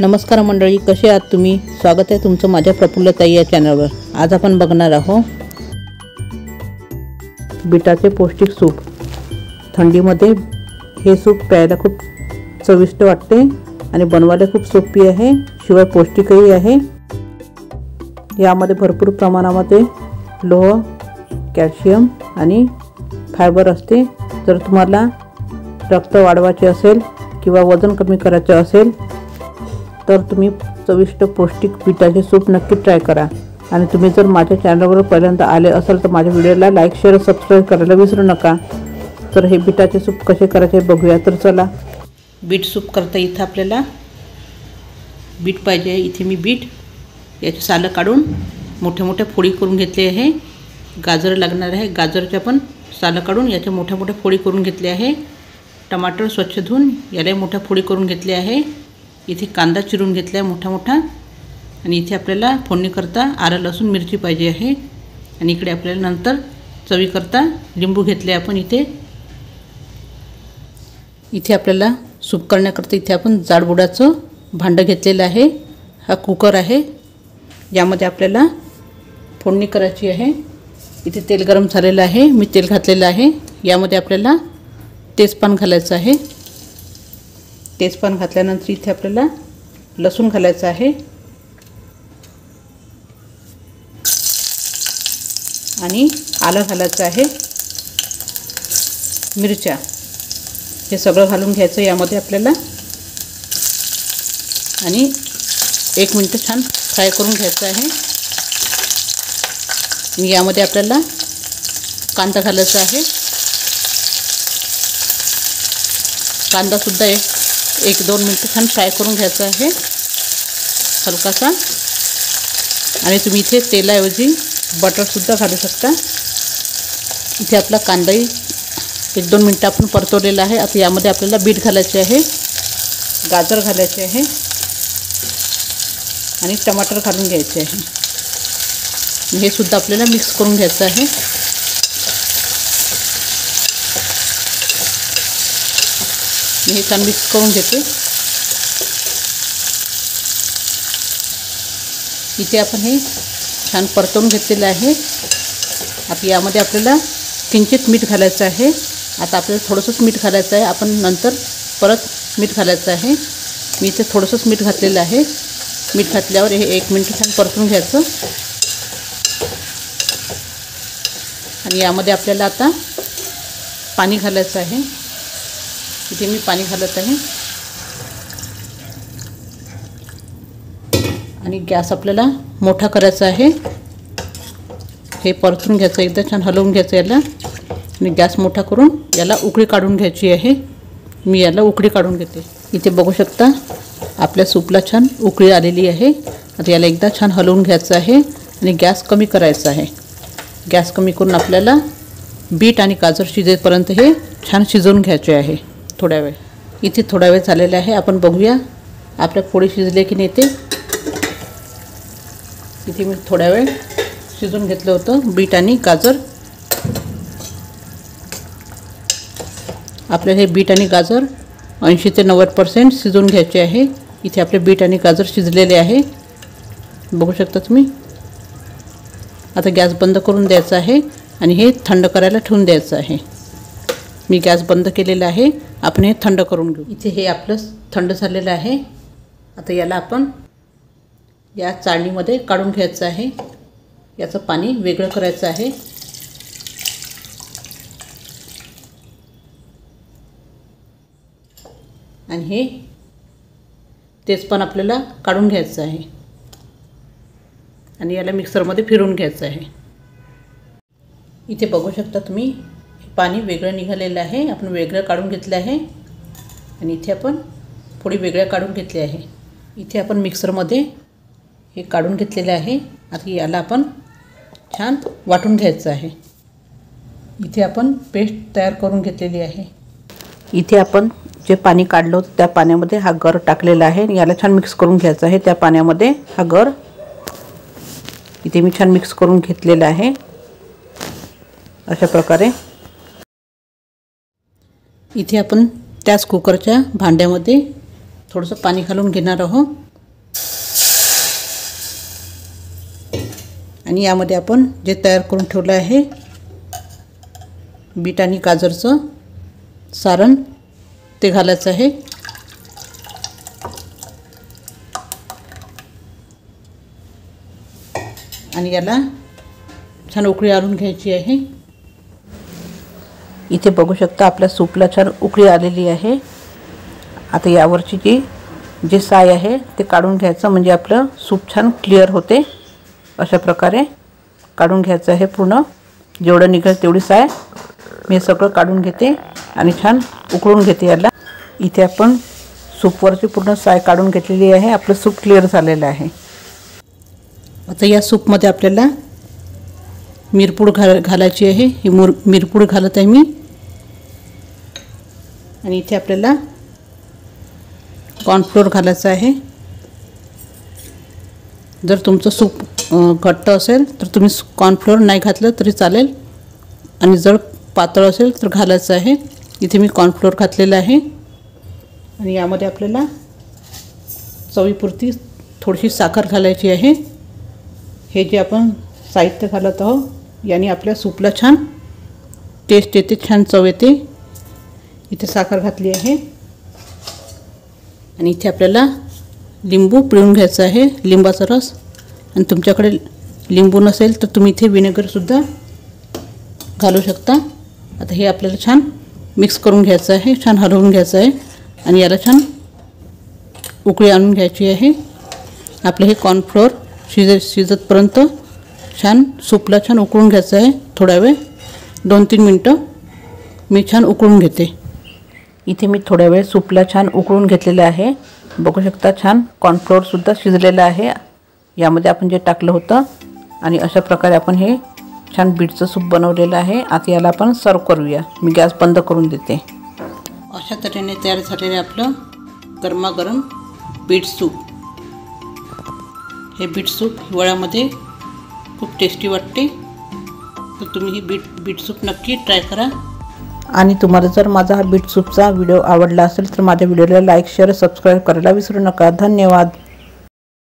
नमस्कार मंडळी, कसे आहात तुम्ही? स्वागत आहे तुमचं माझ्या प्रफुल्लताई या चॅनलवर। आज आपण बघणार आहोत बीटाचे पौष्टिक सूप। थंडीमध्ये हे सूप प्यायला खूप चविष्ट वाटते आणि बनवायला खूप सोपी आहे, शिवाय पौष्टिकही आहे। यामध्ये भरपूर प्रमाणामध्ये लोह, कॅल्शियम आणि फायबर असते। जर तुम्हाला रक्त वाढवायचे असेल किंवा वजन कमी करायचे असेल तर तुम्ही चविष्ट पौष्टिक बीटाचे सूप नक्की ट्राय करा। आणि तुम्ही जर माझ्या चॅनलवर पहिल्यांदा आले असाल तर माझ्या व्हिडिओला लाईक, शेअर, सबस्क्राइब करायला विसरू नका। तर हे बीटाचे सूप कसे करायचे बघूया। तर चला, बीट सूप करता इथं आपल्याला बीट पाहिजे। इथे मी बीट याची सालं काढून मोठे मोठे फोडी करून घेतले आहे। गाजर लागणार आहे, गाजरच्या पण सालं काढून याच्या मोठ्या मोठ्या फोडी करून घेतले आहे। टमाटर स्वच्छ धुवून याला मोठ्या फोडी करून घेतले आहे। इथे कांदा चिरून घेतला आहे मोठा मोठा। आणि इथे आपल्याला फोडणी करता आलं, लसूण, मिरची पाहिजे आहे। आणि इकडे आपल्याला नंतर चवी करता लिंबू घेतले आपण। इथे आपल्याला सूप करण्याकरता इथे आपण जाडबुडाचं भांडं घेतलेलं आहे। हा कुकर आहे, यामध्ये आपल्याला फोडणी करायची आहे। इथे तेल गरम झालेलं आहे, मी तेल घातलेलं आहे। यामध्ये आपल्याला तेजपान घालायचं आहे। तेजपान घातल्यानंतर इथे आपल्याला लसूण घालायचं आहे आणि आलं घालायचं आहे, मिरच्या, हे सगळं घालून घ्यायचं यामध्ये आपल्याला। आणि 1 मिनिट छान फ्राय करून घ्यायचं आहे। आणि यामध्ये आपल्याला कांदा घालायचा आहे। कांदा सुद्धा 1-2 मिनिट छान फ्राय करून घ्यायचा आहे हलकासा। आणि तुम्ही इथे तेलाऐवजी बटर सुद्धा घालू शकता। इथे आपला कांदाही 1-2 मिनिट आपण परतवलेला आहे। आता यामध्ये आपल्याला बीट घालायचे आहे, गाजर घालायचे आहे आणि टमाटर घालून घ्यायचे आहे। हे सुद्धा आपल्याला मिक्स करून घ्यायचं आहे। हे छान मिक्स करून घेते। इथे आपण हे छान परतवून घेतलेलं आहे। आता यामध्ये आपल्याला किंचित मीठ घालायचं आहे। आता आपल्याला थोडंसंच मीठ घालायचं आहे, आपण नंतर परत मीठ घालायचं आहे। मी इथे थोडंसंच मीठ घातलेलं आहे। मीठ घातल्यावर हे 1 मिनिट छान परतून घ्यायचं। आणि यामध्ये आपल्याला आता पाणी घालायचं आहे। इथे मी पाणी घालत आहे। आणि गॅस आपल्याला मोठा करायचा आहे। हे परतून घ्यायचं, एकदा छान हलवून घ्यायचं याला। आणि गॅस मोठा करून याला उकळी काढून घ्यायची आहे। मी याला उकळी काढून घेते। इथे बघू शकता आपल्या सूपला छान उकळी आलेली आहे। आता याला एकदा छान हलवून घ्यायचं आहे आणि गॅस कमी करायचा आहे। गॅस कमी करून आपल्याला बीट आणि गाजर शिजेपर्यंत हे छान शिजवून घ्यायचे आहे थोड्या वेळ। इथे थोडा वेळ झालेला आहे, आपण बघूया आपल्या फोडी शिजले की नाही ते। इथे मी थोडा वेळ शिजवून घेतलं होतं बीट आणि गाजर। आपले हे बीट आणि गाजर 80 ते 90% शिजवून घ्यायचे आहे। इथे आपले बीट आणि गाजर शिजलेले आहे, बघू शकता तुम्ही। आता गॅस बंद करून द्यायचा आहे आणि हे थंड करायला ठेवून द्यायचं आहे। मी गॅस बंद केलेला आहे, आपण हे थंड करून घेऊ। इथे हे आपलं थंड झालेलं आहे। आता याला आपण या चाळणीमध्ये काढून घ्यायचं आहे। याचं पाणी वेगळं करायचं आहे। आणि हे तेजपान आपल्याला काढून घ्यायचं आहे आणि याला मिक्सरमध्ये फिरवून घ्यायचं आहे। इथे बघू शकता तुम्ही पाणी वेगळं निघालेलं आहे, आपण वेगळं काढून घेतलं आहे। आणि इथे आपण फोडी वेगळ्या काढून घेतली आहे। इथे आपण मिक्सरमध्ये हे काढून घेतलेलं आहे। आता याला आपण छान वाटून घ्यायचं आहे। इथे आपण पेस्ट तयार करून घेतलेली आहे। इथे आपण जे पाणी काढलं होतं त्या पाण्यामध्ये हा गर टाकलेला आहे। याला छान मिक्स करून घ्यायचं आहे। त्या पाण्यामध्ये हा गर इथे मी छान मिक्स करून घेतलेला आहे अशा प्रकारे। इथे आपण त्याच कुकरच्या भांड्यामध्ये थोडंसं पाणी घालून घेणार आहोत आणि यामध्ये आपण जे तयार करून ठेवलं आहे बीट आणि गाजरचं सारण ते घालायचं आहे। आणि याला छान उकळी आणून घ्यायची आहे। इथे बघू शकता आपल्या सूपला छान उकळी आलेली आहे। आता यावरची जे साय आहे ते काढून घ्यायचं, म्हणजे आपलं सूप छान क्लिअर होते। अशा प्रकारे काढून घ्यायचं आहे। पूर्ण जेवढं निघेल तेवढी साय मी सगळं काढून घेते आणि छान उकळून घेते याला। इथे आपण सूपवरची पूर्ण साय काढून घेतलेली आहे। आपलं सूप क्लिअर झालेलं आहे। आता या सूपमध्ये आपल्याला मिरपूड घालायची आहे। ही मिरपूड घालत आहे मी। आणि इथे आपल्याला कॉर्नफ्लोअर घालायचं आहे। जर तुमचं सूप घट्ट असेल तर तुम्ही कॉर्नफ्लोअर नाही घातलं तरी चालेल, आणि जर पातळ असेल तर घालायचं आहे। इथे मी कॉर्नफ्लोअर घातलेलं आहे। आणि यामध्ये आपल्याला चवीपुरती थोडीशी साखर घालायची आहे। हे जे आपण साहित्य घालत आहोत याने आपल्या सूपला छान टेस्ट येते, छान चव येते। इथे साखर घातली आहे। आणि इथे आपल्याला लिंबू पिळून घ्यायचा आहे, लिंबाचा रस। आणि तुमच्याकडे लिंबू नसेल तर तुम्ही इथे विनेगरसुद्धा घालू शकता। आता हे आपल्याला छान मिक्स करून घ्यायचं आहे, छान हलवून घ्यायचं आहे आणि याला छान उकळी आणून घ्यायची आहे। आपलं हे कॉर्नफ्लोअर शिजतपर्यंत छान सूपला छान उकळून घ्यायचं आहे। थोडा वेळ 2-3 मिनटं मी छान उकळून घेते। इथे मी थोड्या वेळ सूपला छान उकळून घेतलेलं आहे। बघू शकता छान कॉर्नफ्लोअरसुद्धा शिजलेलं आहे यामध्ये आपण जे टाकलं होतं। आणि अशा प्रकारे आपण हे छान बीटचं सूप बनवलेलं आहे। आता याला आपण सर्व करूया। मी गॅस बंद करून देते। अशा तऱ्हेने तयार झालेलं आपलं गरमागरम बीट सूप। हे बीट सूप हिवाळ्यामध्ये खूप टेस्टी वाटते, तर तुम्ही ही बीट सूप नक्की ट्राय करा। आणि तुम्हाला जर माझा हा बीट सूपचा व्हिडिओ आवडला असेल तर माझ्या व्हिडिओला लाईक, शेअर, सबस्क्राईब करायला विसरू नका। धन्यवाद।